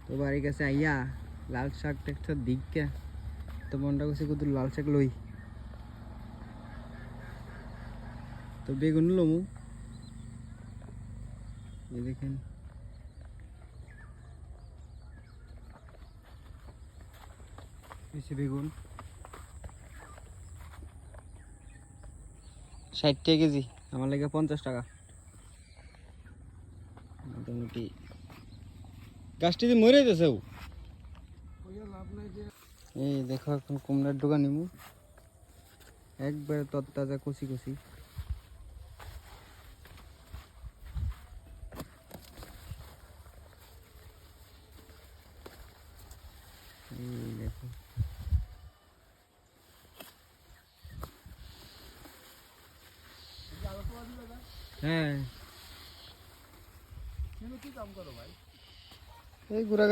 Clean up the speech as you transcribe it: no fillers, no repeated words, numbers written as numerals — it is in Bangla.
তো বাড়ির কাছে আইয়া লাল শাক একটা দিকে তো মনটা করছে কত লাল শাক লই তো বেগুন লমু এই দেখেন বেগুন 60 টাকা কেজি আমার লাগে 50 টাকা মোটামুটি গাছটি যে মরে গেছে এই দেখো এখন কুমড়ার দোকান নিমু একবারে তরতাজা কচি কচি এই দেখো হ্যাঁ এই ঘোরা